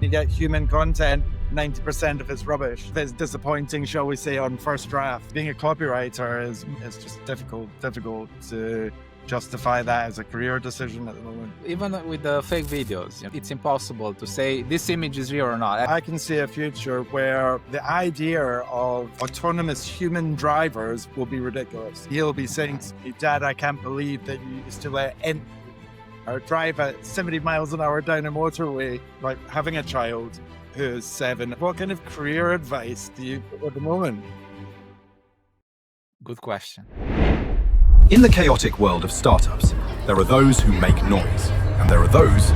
You get human content, 90% of it's rubbish. It's disappointing, shall we say, on first draft. Being a copywriter is just difficult to justify that as a career decision at the moment. Even with the fake videos, it's impossible to say this image is real or not. I can see a future where the idea of autonomous human drivers will be ridiculous. He'll be saying to me, "Dad, I can't believe that you used to let or drive at 70 miles an hour down a motorway," like having a child who's 7. What kind of career advice do you give at the moment? Good question. In the chaotic world of startups, there are those who make noise, and there are those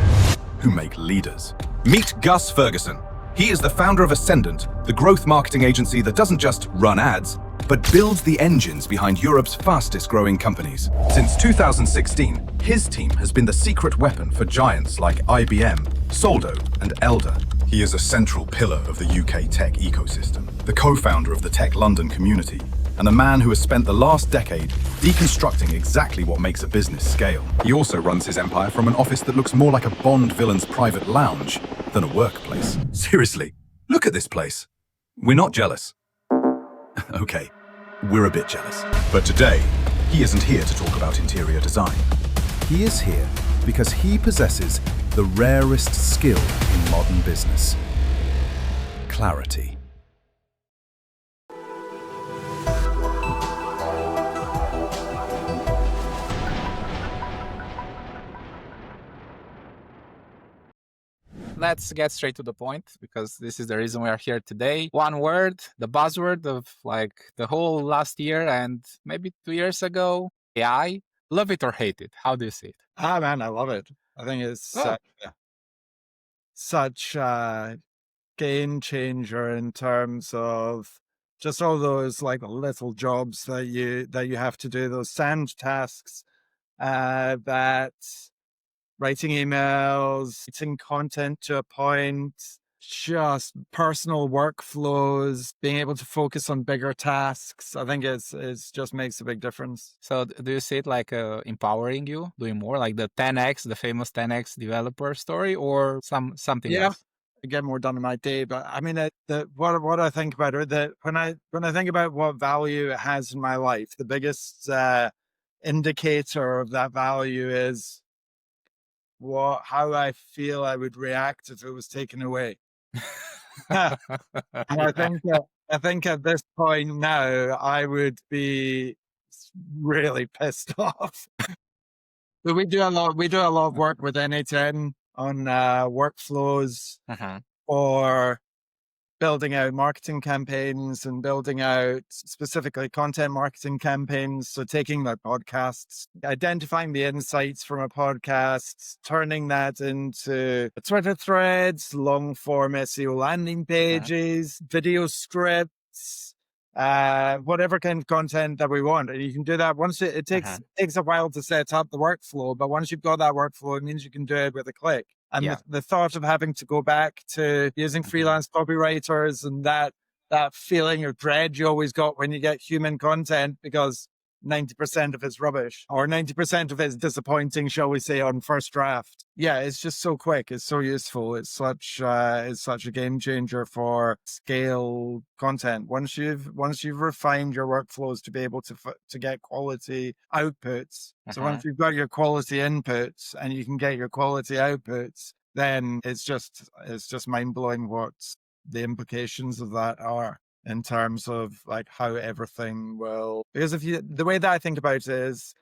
who make leaders. Meet Gus Ferguson. He is the founder of Ascendant, the growth marketing agency that doesn't just run ads, but builds the engines behind Europe's fastest growing companies. Since 2016, his team has been the secret weapon for giants like IBM, Soldo, and Elder. He is a central pillar of the UK tech ecosystem, the co-founder of the Tech London community, and a man who has spent the last decade deconstructing exactly what makes a business scale. He also runs his empire from an office that looks more like a Bond villain's private lounge than a workplace. Seriously, look at this place. We're not jealous. Okay, we're a bit jealous. But today, he isn't here to talk about interior design. He is here because he possesses the rarest skill in modern business: clarity. Let's get straight to the point, because this is the reason we are here today. One word, the buzzword of like the whole last year and maybe 2 years ago, AI. Love it or hate it? How do you see it? Man, I love it. I think it's such a game changer in terms of just all those like little jobs that you have to do, those sand tasks, that writing emails, writing content to a point, just personal workflows, being able to focus on bigger tasks. I think it's just makes a big difference. So do you see it like empowering you, doing more, like the 10x, the famous 10x developer story, or something else? I get more done in my day, but I mean, what I think about it, that when I think about what value it has in my life, the biggest indicator of that value is how I feel I would react if it was taken away. And I think at this point now, I would be really pissed off. But we do a lot of work with N8N on workflows for building out marketing campaigns and building out specifically content marketing campaigns. So taking their podcasts, identifying the insights from a podcast, turning that into Twitter threads, long form SEO landing pages, video scripts, whatever kind of content that we want. And you can do that once it takes a while to set up the workflow, but once you've got that workflow, it means you can do it with a click. And the thought of having to go back to using freelance copywriters and that feeling of dread you always got when you get human content, because 90% of it's rubbish or 90% of it's disappointing, shall we say, on first draft. Yeah, it's just so quick. It's so useful. It's such a game changer for scale content. Once you've refined your workflows to be able to get quality outputs. So once you've got your quality inputs and you can get your quality outputs, then it's just mind blowing what the implications of that are in terms of like how everything will, because the way that I think about it is,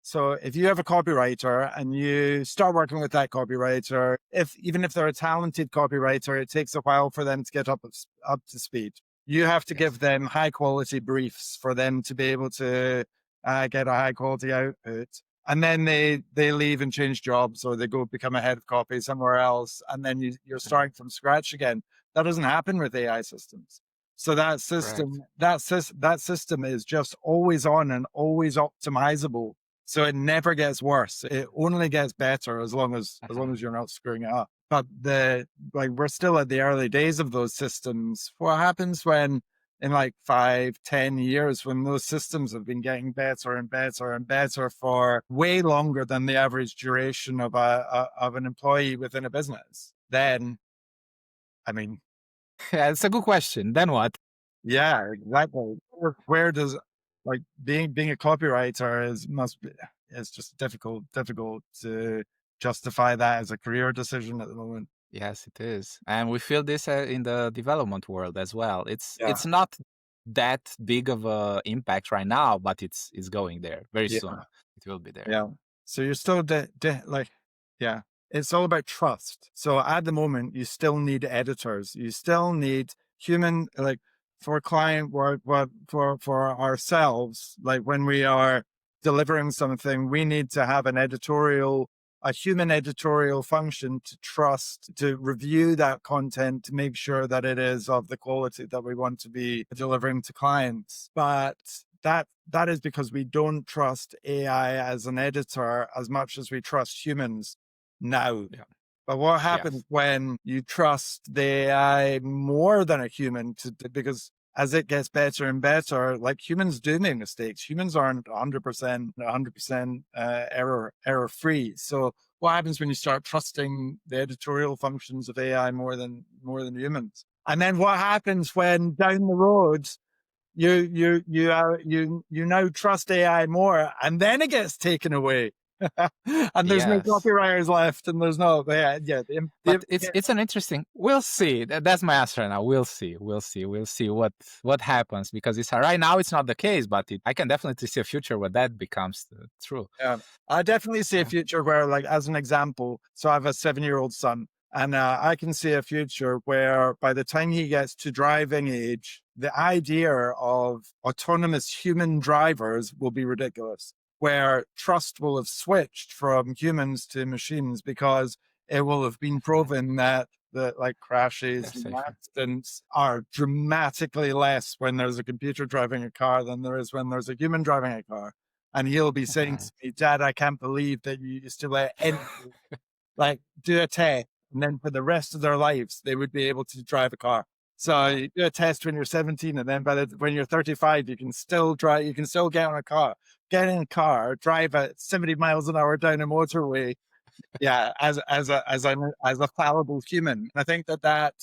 so if you have a copywriter and you start working with that copywriter, even if they're a talented copywriter, it takes a while for them to get up to speed. You have to give them high quality briefs for them to be able to get a high quality output. And then they leave and change jobs, or they go become a head of copy somewhere else. And then you're starting from scratch again. That doesn't happen with AI systems. So that system is just always on and always optimizable. So it never gets worse. It only gets better as long as you're not screwing it up. But we're still at the early days of those systems. What happens when in like 5-10 years, when those systems have been getting better and better and better for way longer than the average duration of an employee within a business? Then I mean, Yeah, it's a good question. Then what? yeah, exactly. Where does like being a copywriter is just difficult to justify that as a career decision at the moment. Yes, it is, and we feel this in the development world as well. It's Yeah, it's not that big of a impact right now, but it's going there very yeah, soon. It will be there. yeah. So you're still like, yeah, it's all about trust. So at the moment, you still need editors. You still need human, like for client work, but for ourselves, like when we are delivering something, we need to have a human editorial function to trust, to review that content, to make sure that it is of the quality that we want to be delivering to clients. But that is because we don't trust AI as an editor as much as we trust humans now. Yeah. But what Yes. happens when you trust the AI more than a human because as it gets better and better, like humans do make mistakes. Humans aren't 100% error free. So what happens when you start trusting the editorial functions of AI more than humans? And then what happens when down the road you now trust AI more, and then it gets taken away, and there's no Yes. copywriters left, and there's no But it's an interesting. We'll see. That's my answer now. We'll see. We'll see what happens, because it's right now it's not the case, but I can definitely see a future where that becomes true. Yeah, I definitely see a future where, like, as an example, so I have a 7-year-old son, and I can see a future where by the time he gets to driving age, the idea of autonomous human drivers will be ridiculous, where trust will have switched from humans to machines because it will have been proven that like crashes They're and safer. accidents are dramatically less when there's a computer driving a car than there is when there's a human driving a car. And he'll be saying to me, "Dad, I can't believe that you used to let anyone like do a test, and then for the rest of their lives they would be able to drive a car." So you do a test when you're 17, and then when you're 35, you can still drive. You can still get in a car, drive at 70 miles an hour down a motorway. Yeah, as a fallible human. I think that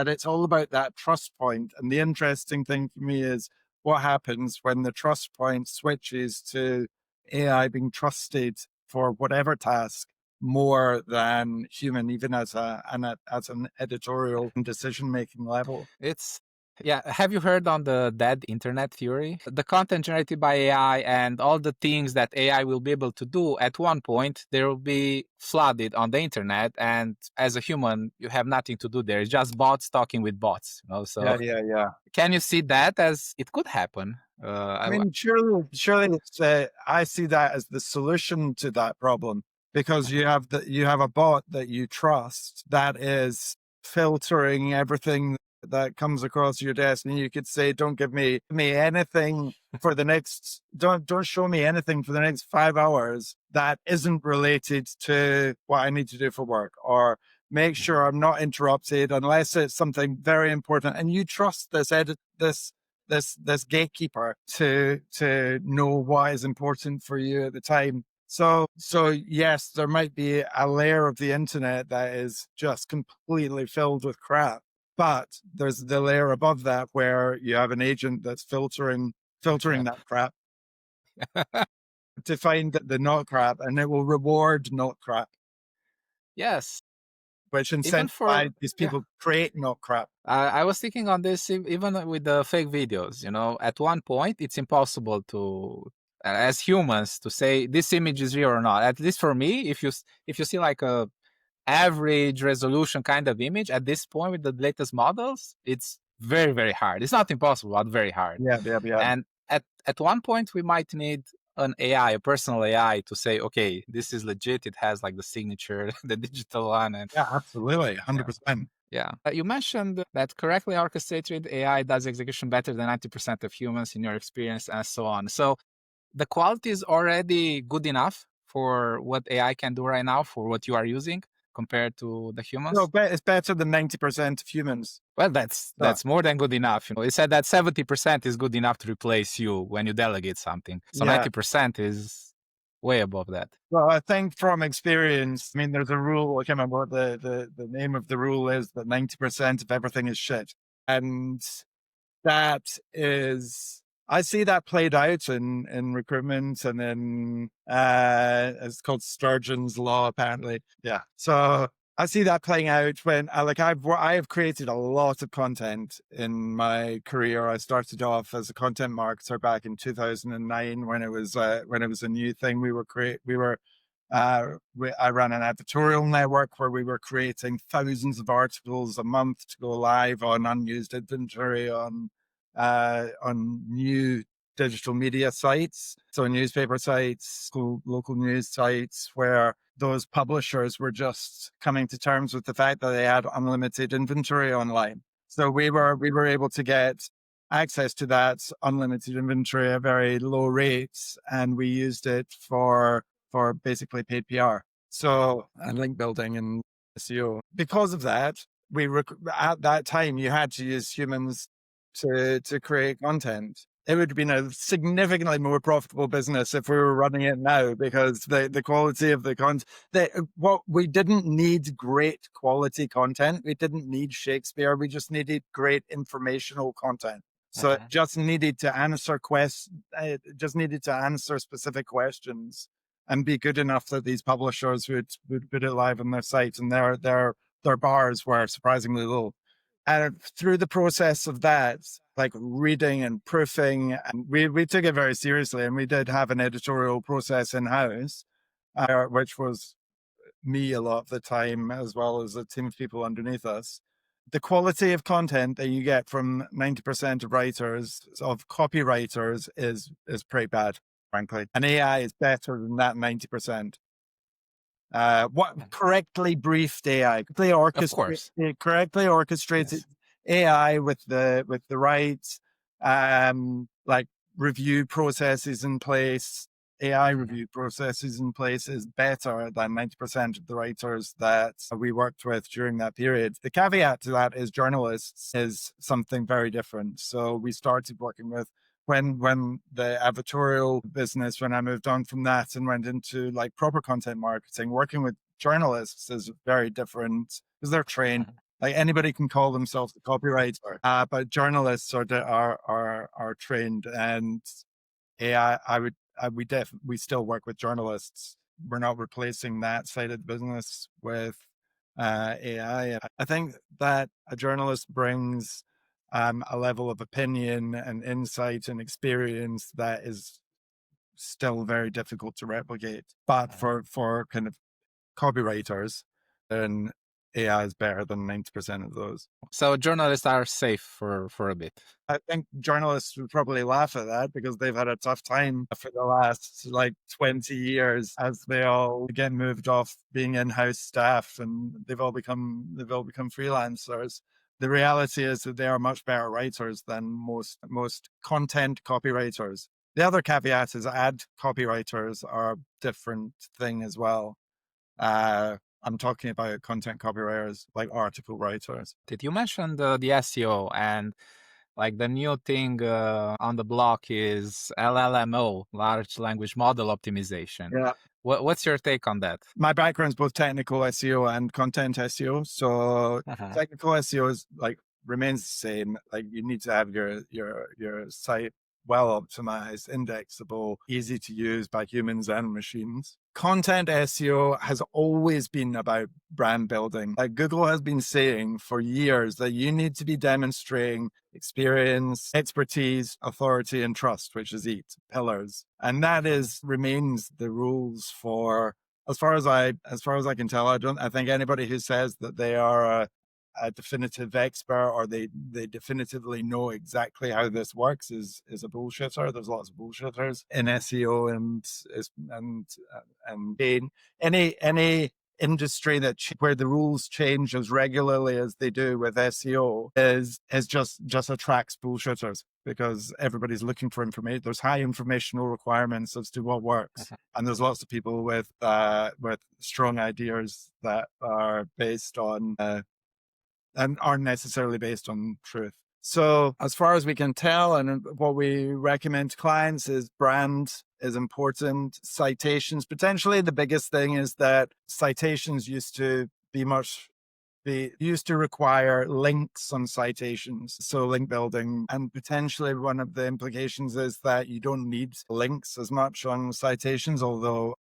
it's all about that trust point. And the interesting thing for me is what happens when the trust point switches to AI being trusted for whatever task more than human, even as an editorial and decision making level. Have you heard on the dead internet theory? The content generated by AI and all the things that AI will be able to do, at one point they will be flooded on the internet, and as a human you have nothing to do there. It's just bots talking with bots, so Yeah. can you see that as it could happen? I mean, surely it's, I see that as the solution to that problem, because you have a bot that you trust that is filtering everything that comes across your desk, and you could say, "Don't give me anything for the next. Don't show me anything for the next 5 hours that isn't related to what I need to do for work, or make sure I'm not interrupted unless it's something very important." And you trust this gatekeeper to know what is important for you at the time. So yes, there might be a layer of the internet that is just completely filled with crap, but there's the layer above that where you have an agent that's filtering that crap to find the not crap, and it will reward not crap, Yes, which even for incentivize these people to create not crap. I was thinking on this even with the fake videos. At one point it's impossible to, as humans, to say this image is real or not. At least for me, if you see like a average resolution kind of image at this point with the latest models, it's very, very hard. It's not impossible, but very hard. Yeah. And at one point we might need an AI, a personal AI, to say, okay, this is legit. It has like the signature, the digital one, and Yeah, absolutely, 100%. yeah. You mentioned that correctly orchestrated AI does execution better than 90% of humans in your experience, and so on. So the quality is already good enough for what AI can do right now, for what you are using, compared to the humans. No, it's better than 90% of humans. Well, that's more than good enough. It said that 70% is good enough to replace you when you delegate something. So Yeah. 90% is way above that. Well, I think from experience, I mean, there's a rule, I can't remember what the name of the rule is, that 90% of everything is shit. And that is, I see that played out in recruitment and in, it's called Sturgeon's Law, apparently. Yeah. So I see that playing out when I have created a lot of content in my career. I started off as a content marketer back in 2009 when it was a new thing. I ran an editorial network where we were creating thousands of articles a month to go live on unused inventory on new digital media sites, so newspaper sites, local news sites, where those publishers were just coming to terms with the fact that they had unlimited inventory online. So we were able to get access to that unlimited inventory at very low rates, and we used it for basically paid PR. So, and link building and SEO. Because of that, at that time you had to use humans to create content. It would have been a significantly more profitable business if we were running it now, because the quality of the content, we didn't need great quality content. We didn't need Shakespeare. We just needed great informational content. So it just needed to answer specific questions and be good enough that these publishers would put it live on their site, and their bars were surprisingly low. And through the process of that, like reading and proofing, and we took it very seriously, and we did have an editorial process in-house, which was me a lot of the time, as well as a team of people underneath us. The quality of content that you get from 90% of copywriters is pretty bad, frankly. And AI is better than that 90%. What correctly briefed AI, correctly orchestrated AI with the right like review processes in place, AI review processes in place is better than 90% of the writers that we worked with during that period. The caveat to that is journalists is something very different. So we started working with when the advertorial business, when I moved on from that and went into like proper content marketing, working with journalists is very different because they're trained. Like anybody can call themselves a copywriter, but journalists are trained. And AI, we still work with journalists. We're not replacing that side of the business with AI. I think that a journalist brings a level of opinion and insight and experience that is still very difficult to replicate. But for kind of copywriters, then AI is better than 90% of those. So journalists are safe for a bit. I think journalists would probably laugh at that because they've had a tough time for the last like 20 years as they all get moved off being in-house staff, and they've all become freelancers. The reality is that they are much better writers than most content copywriters. The other caveat is ad copywriters are a different thing as well. I'm talking about content copywriters, like article writers. Did you mention the SEO, and like the new thing on the block is LLMO, large language model optimization. Yeah. What's your take on that? My background is both technical SEO and content SEO. So technical SEO is like remains the same. Like you need to have your site well optimized, indexable, easy to use by humans and machines. Content SEO has always been about brand building. Like Google has been saying for years that you need to be demonstrating experience, expertise, authority, and trust, which is 8 pillars. And that remains the rules for, as far as I can tell. I think anybody who says that they are a definitive expert or they definitively know exactly how this works is a bullshitter. There's lots of bullshitters in SEO and any industry where the rules change as regularly as they do with SEO is just attracts bullshitters because everybody's looking for information. There's high informational requirements as to what works, and there's lots of people with strong ideas that are based on and aren't necessarily based on truth. So as far as we can tell, and what we recommend to clients is brand is important. Citations, potentially the biggest thing is that citations used to require links on citations, so link building. And potentially one of the implications is that you don't need links as much on citations, although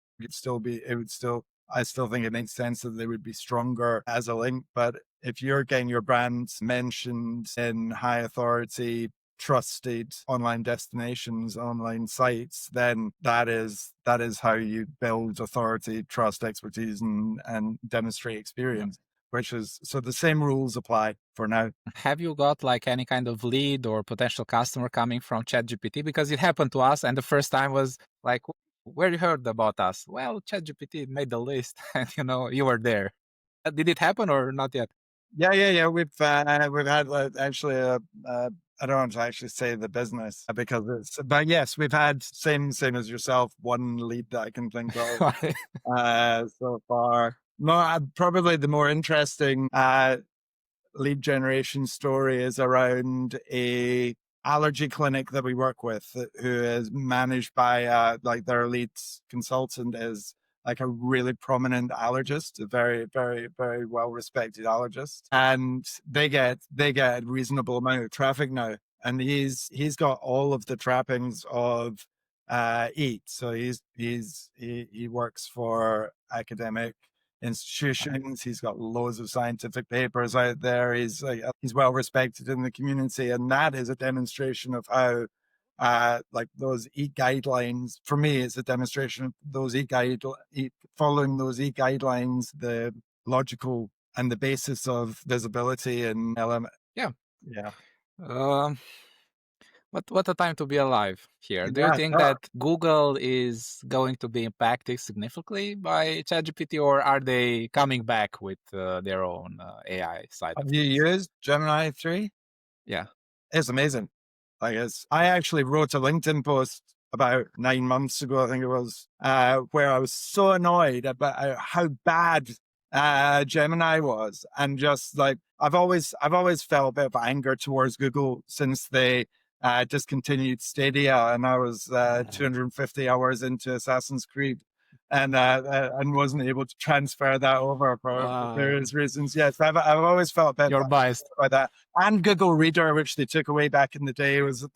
I still think it makes sense that they would be stronger as a link. But if you're getting your brand mentioned in high authority, trusted online destinations, online sites, then that is how you build authority, trust, expertise, and demonstrate experience. Which is, so the same rules apply for now. Have you got like any kind of lead or potential customer coming from ChatGPT? Because it happened to us, and the first time was like, where you heard about us? Well, ChatGPT made the list, and you were there. Did it happen or not yet? Yeah. We've had actually I don't want to actually say the business because but yes, we've had same as yourself, one lead that I can think of so far. No, probably the more interesting lead generation story is around a allergy clinic that we work with, who is managed by like their lead consultant is like a really prominent allergist, a very, very, very well respected allergist. And they get a reasonable amount of traffic now. And he's got all of the trappings of EAT. So he works for academic institutions. He's got loads of scientific papers out there. He's well respected in the community, and that is a demonstration of how like those EAT guidelines, for me, it's a demonstration of those following those EAT guidelines, the logical and the basis of visibility and element. Yeah. Yeah. What a time to be alive here. Do you Yeah, think sure. that Google is going to be impacted significantly by ChatGPT, or are they coming back with their own AI side of Have you things? used Gemini 3? Yeah. It's amazing. I actually wrote a LinkedIn post about 9 months ago, I think it was, where I was so annoyed about how bad Gemini was, and just like I've always felt a bit of anger towards Google since they discontinued Stadia, and I was 250 hours into Assassin's Creed. And wasn't able to transfer that over for various reasons. Yes, I've always felt a bit You're biased. by that. And Google Reader, which they took away back in the day, was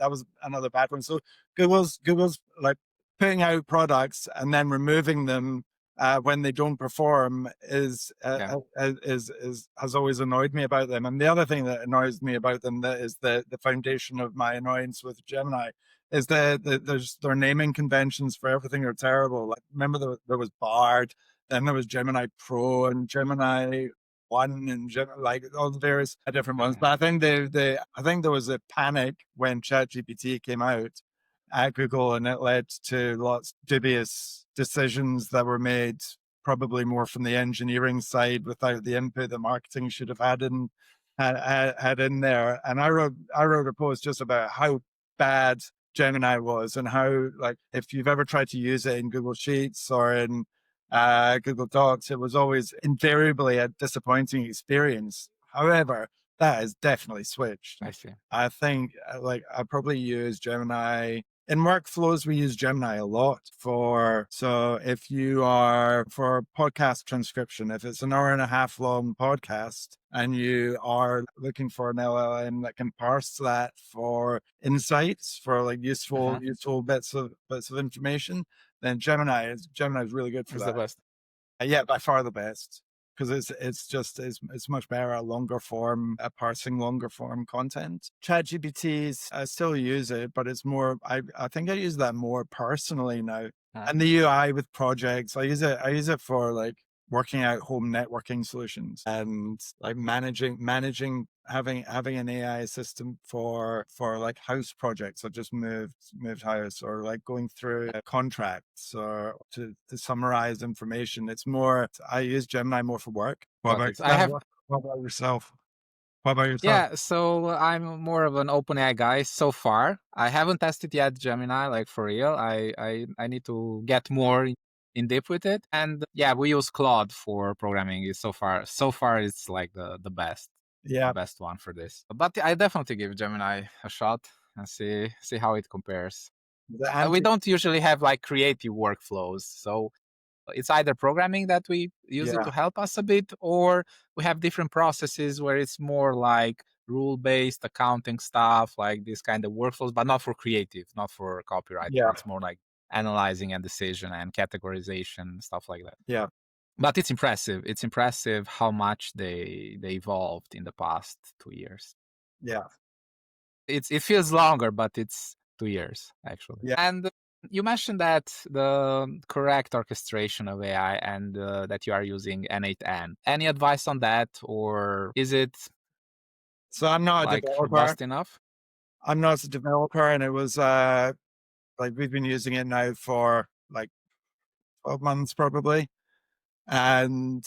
another bad one. So Google's like putting out products and then removing them when they don't perform has always annoyed me about them. And the other thing that annoys me about them that is the foundation of my annoyance with Gemini is there's their naming conventions for everything are terrible. Like, remember there was Bard, then there was Gemini Pro and Gemini One, and like all the various different ones. But I think I think there was a panic when ChatGPT came out at Google, and it led to lots of dubious decisions that were made, probably more from the engineering side, without the input that marketing should have had in there. And I wrote a post just about how bad Gemini was, and how, like, if you've ever tried to use it in Google Sheets or in Google Docs, it was always invariably a disappointing experience. However, that has definitely switched. I see. I think I probably use Gemini in workflows. We use Gemini a lot so if you are for podcast transcription, if it's an hour and a half long podcast and you are looking for an LLM that can parse that for insights, for like useful bits of information, then Gemini is really good for It's that. the best. Yeah, by far the best. Because it's much better at longer form, at parsing longer form content. ChatGPT's, I still use it, but it's more, I think I use that more personally now. And the UI with projects, I use it for like working out home networking solutions, and like managing having an AI assistant for like house projects. I just moved house, or like going through contracts, or to summarize information. It's more, I use Gemini more for work. What about yourself? Yeah, so I'm more of an OpenAI guy so far. I haven't tested yet Gemini, like for real. I need to get more in depth with it. And yeah, we use Claude for programming. So far it's like the best. Yeah. the best one for this. But I definitely give Gemini a shot and see how it compares. The We anti- don't usually have like creative workflows, so it's either programming that we use it Yeah. to help us a bit, or we have different processes where it's more like rule-based accounting stuff, like this kind of workflows, but not for creative, not for copywriting. Yeah. It's more like analyzing and decision and categorization, stuff like that. Yeah. But it's impressive. It's impressive how much they evolved in the past 2 years. Yeah. It feels longer, but it's 2 years actually. Yeah. And you mentioned that the correct orchestration of AI and that you are using N8N. Any advice on that, or is it So I'm not a like developer. robust enough? I'm not a developer, and it was like we've been using it now for like 12 months probably, and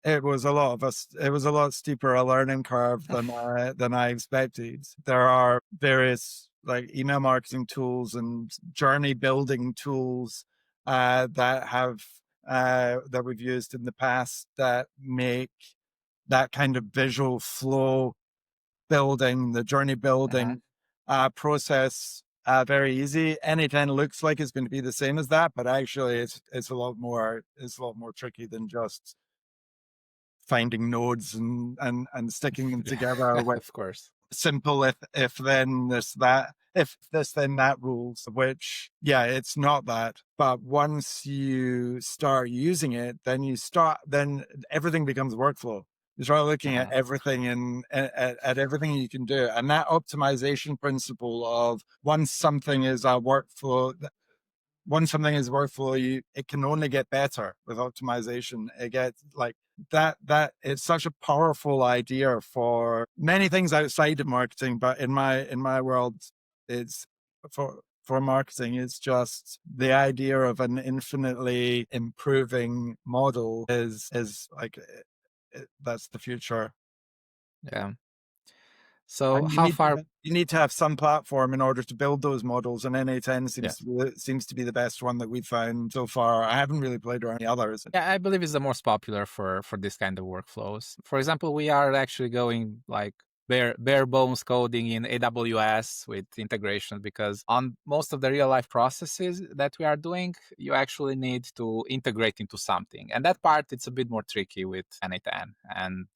it was a lot steeper a learning curve than I expected. There are various like email marketing tools and journey building tools that have that we've used in the past that make that kind of visual flow building, the journey building process very easy. N8N looks like it's going to be the same as that, but actually it's a lot more tricky than just finding nodes and sticking them together with Of course. simple if then this that if this then that rules, which it's not that. But once you start using it, then everything becomes workflow. You start looking at everything and at everything you can do. And that optimization principle of once something is workflow, it can only get better with optimization. It gets like that it's such a powerful idea for many things outside of marketing, but in my world, it's for marketing, it's just the idea of an infinitely improving model is like that's the future. Yeah. So And how far? you need to have some platform in order to build those models, and N8N Yeah. seems to be the best one that we've found so far. I haven't really played around any others. Yeah, I believe it's the most popular for this kind of workflows. For example, we are actually going like bare bones coding in AWS with integration, because on most of the real life processes that we are doing, you actually need to integrate into something, and that part it's a bit more tricky with N8N, and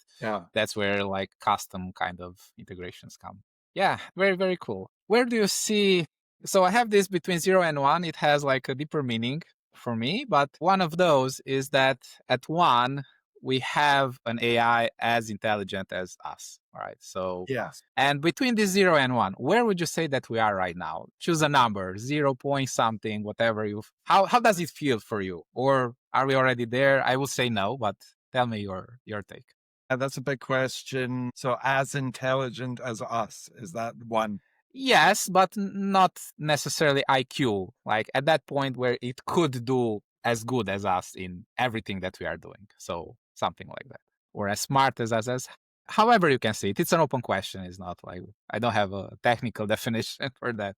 that's where like custom kind of integrations come. Yeah, very, very cool. Where do you see? So I have this between 0 and 1. It has like a deeper meaning for me, but one of those is that at 1 we have an AI as intelligent as us. All right. So and between this 0 and 1, where would you say that we are right now? Choose a number, 0 point something, whatever you. How does it feel for you? Or are we already there? I will say no, but tell me your take. That's a big question. So as intelligent as us, is that one? Yes, but not necessarily IQ. Like at that point where it could do as good as us in everything that we are doing. So something like that. Or as smart as us, as however you can see it. It's an open question. It's not like I don't have a technical definition for that.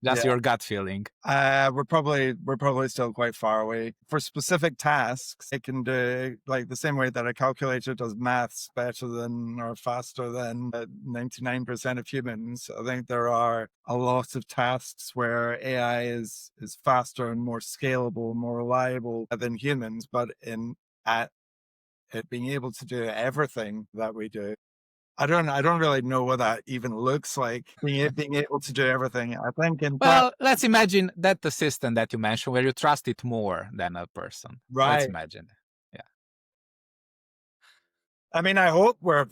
Just your gut feeling. We're probably still quite far away. For specific tasks, it can do like the same way that a calculator does maths better than or faster than 99% of humans. I think there are a lot of tasks where AI is faster and more scalable, more reliable than humans, but at it being able to do everything that we do. I don't really know what that even looks like, being able to do everything. I think well, let's imagine that assistant that you mentioned where you trust it more than a person. Right. Let's imagine. Yeah. I mean, I hope we're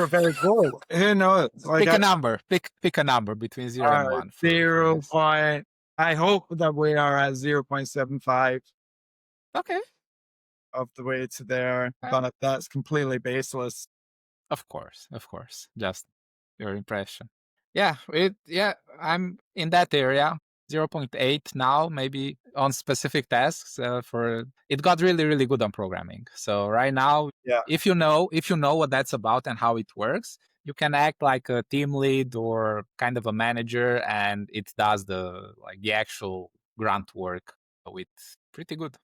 very good. Who knows? Like, pick a number. Pick a number between 0 and 1. 0 point. I hope that we are at 0.75. Okay. Of the way to there, but that's completely baseless. Of course. Just your impression. Yeah, I'm in that area, 0.8 now, maybe on specific tasks. For it got really, really good on programming. So right now, if you know what that's about and how it works, you can act like a team lead or kind of a manager, and it does the actual grunt work with pretty good.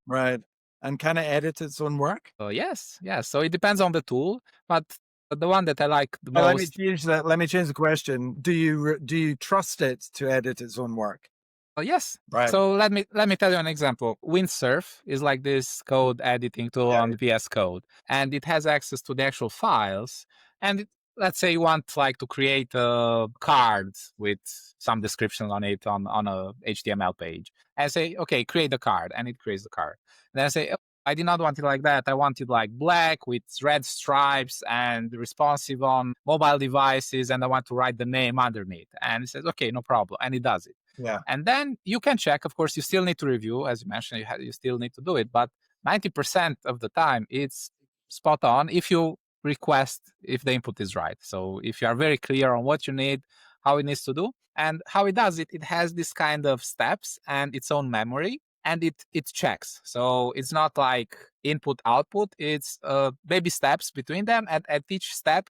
Right. And can it edit its own work? Yes. So it depends on the tool, but But the one that I like the Let me most. change that. Let me change the question. Do you trust it to edit its own work? Oh, yes. Right. So let me tell you an example. Windsurf is like this code editing tool Yeah. on VS Code, and it has access to the actual files. And let's say you want like to create a card with some description on it on a HTML page, and say, okay, create the card, and it creates the card. Then I say, oh, I did not want it like that. I want it like black with red stripes and responsive on mobile devices, and I want to write the name underneath. And it says, okay, no problem, and it does it. Yeah. And then you can check. Of course, you still need to review, as you mentioned. You still need to do it, but 90% of the time, it's spot on if you request if the input is right. So if you are very clear on what you need, how it needs to do, and how it does it, it has this kind of steps and its own memory, and it checks. So it's not like input output. It's baby steps between them, and at each step,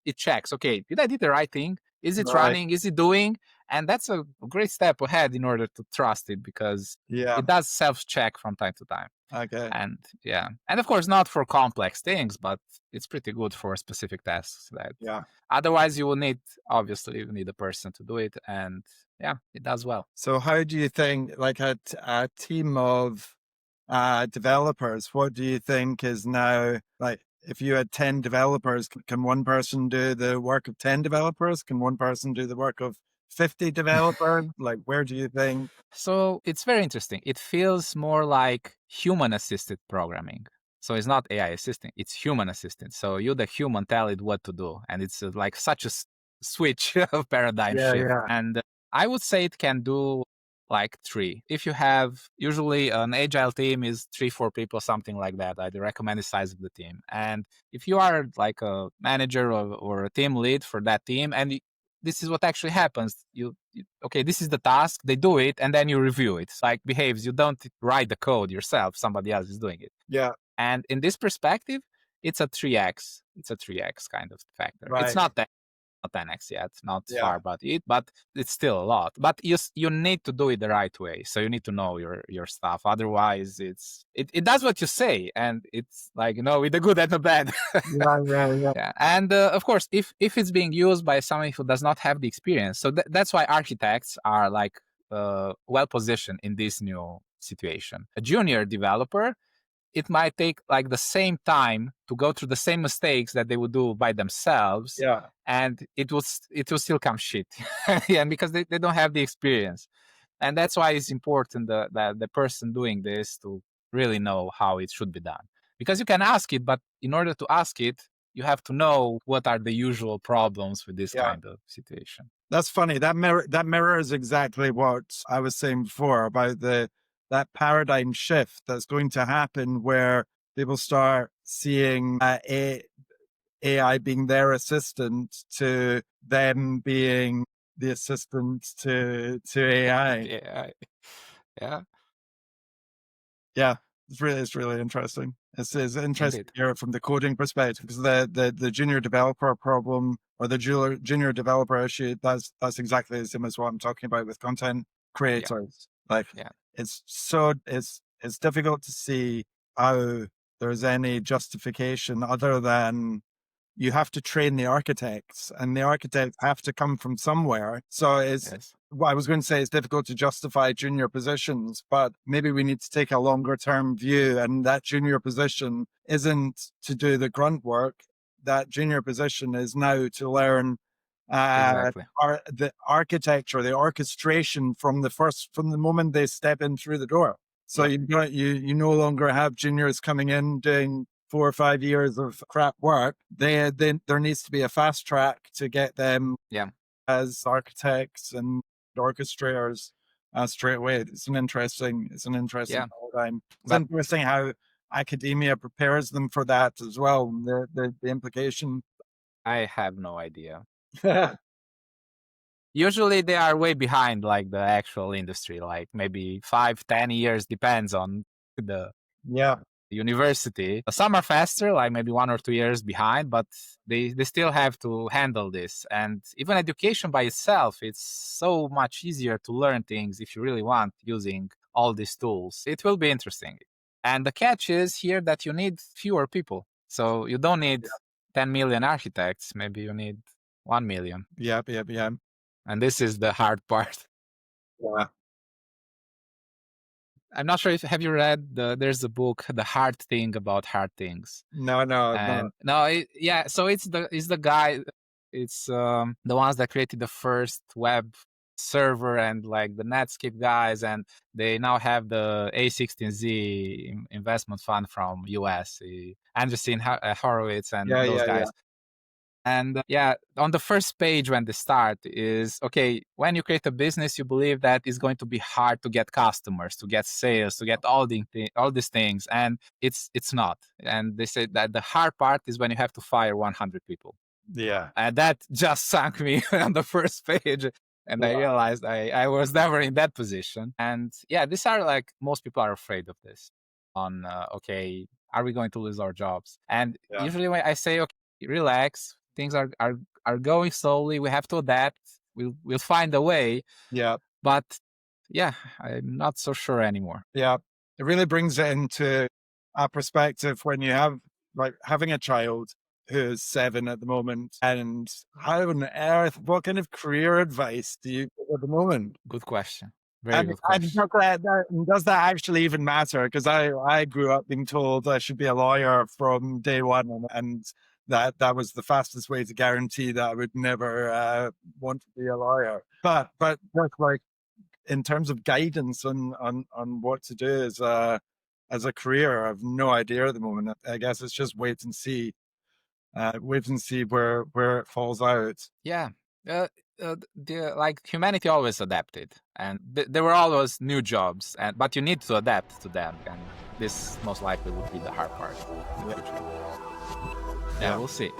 it checks. Okay, did I do the right thing? Is it Right. running? Is it doing? And that's a great step ahead in order to trust it, because Yeah. it does self-check from time to time. Okay. And yeah, and of course not for complex things, but it's pretty good for specific tasks that Yeah. otherwise you will need, obviously you need a person to do it. And yeah, it does well. So how do you think, like a team of developers, what do you think is now, like, if you had 10 developers, can one person do the work of 10 developers? Can one person do the work of 50 developers? Like, where do you think? So it's very interesting. It feels more like human assisted programming. So it's not AI assisting, it's human assistant. So you, the human, tell it what to do. And it's like such a switch of paradigm Yeah, shift. yeah. And I would say it can do like 3. If you have, usually an agile team is 3-4 people, something like that. I'd recommend the size of the team. And if you are like a manager or a team lead for that team, and this is what actually happens. Okay, this is the task, they do it, and then you review it. It's like behaves. You don't write the code yourself, somebody else is doing it. Yeah. And in this perspective, it's a 3x. It's a 3x kind of factor. Right. It's not that, not 10x yet, not Yeah. far about it, but it's still a lot. But you need to do it the right way. So you need to know your stuff. Otherwise, it does what you say, and it's like, with the good and the bad. Yeah. Yeah. And of course, if it's being used by someone who does not have the experience, so that's why architects are like well positioned in this new situation. A junior developer, it might take like the same time to go through the same mistakes that they would do by themselves, Yeah. and it will still come shit. Yeah, because they don't have the experience. And that's why it's important that the person doing this to really know how it should be done. Because you can ask it, but in order to ask it, you have to know what are the usual problems with this Yeah. kind of situation. That's funny. That mirrors exactly what I was saying before about that paradigm shift that's going to happen, where people start seeing AI being their assistant to them being the assistant to AI. Yeah. Yeah. Yeah, it's really interesting. It's interesting Indeed. to hear it from the coding perspective, because the junior developer problem, or the junior developer issue, that's exactly the same as what I'm talking about with content creators. Like, Yeah. it's difficult to see how there's any justification other than you have to train the architects, and the architects have to come from somewhere. So Yes. well, I was going to say it's difficult to justify junior positions, but maybe we need to take a longer term view, and that junior position isn't to do the grunt work. That junior position is now to learn Exactly. the architecture, the orchestration from the moment they step in through the door. So you no longer have juniors coming in doing 4 or 5 years of crap work. There needs to be a fast track to get them as architects and orchestrators straight away. It's an interesting paradigm. It's interesting how academia prepares them for that as well. The implication. I have no idea. Usually they are way behind like the actual industry, like maybe 5-10 years, depends on the university. Some are faster, like maybe 1 or 2 years behind, but they still have to handle this. And even education by itself, it's so much easier to learn things if you really want using all these tools. It will be interesting. And the catch is here that you need fewer people. So you don't need 10 million architects, maybe you need 1 million. Yep. And this is the hard part. Yeah. I'm not sure if have you read there's a book, The Hard Thing About Hard Things. No. And so it's the guy, it's the ones that created the first web server and like the Netscape guys, and they now have the A16Z investment fund from US, Andreessen Horowitz and those guys. And on the first page when they start is, okay, when you create a business, you believe that it's going to be hard to get customers, to get sales, to get all these things. And it's not. And they say that the hard part is when you have to fire 100 people. Yeah. And that just sunk me on the first page. And I realized I was never in that position. And these are like, most people are afraid of this on, okay, are we going to lose our jobs? And usually when I say, okay, relax, things are going slowly. We have to adapt. We'll find a way. Yeah. But I'm not so sure anymore. Yeah. It really brings it into a perspective when you have like having a child who's 7 at the moment, and how on earth, what kind of career advice do you give at the moment? Good question. Very good question. And does that actually even matter? Because I grew up being told I should be a lawyer from day one, and that was the fastest way to guarantee that I would never want to be a lawyer. But just like in terms of guidance on what to do as a career, I have no idea at the moment. I guess it's just wait and see where it falls out. Yeah. Like humanity always adapted, and there were always new jobs, but you need to adapt to them, and this most likely would be the hard part in the future. We'll see.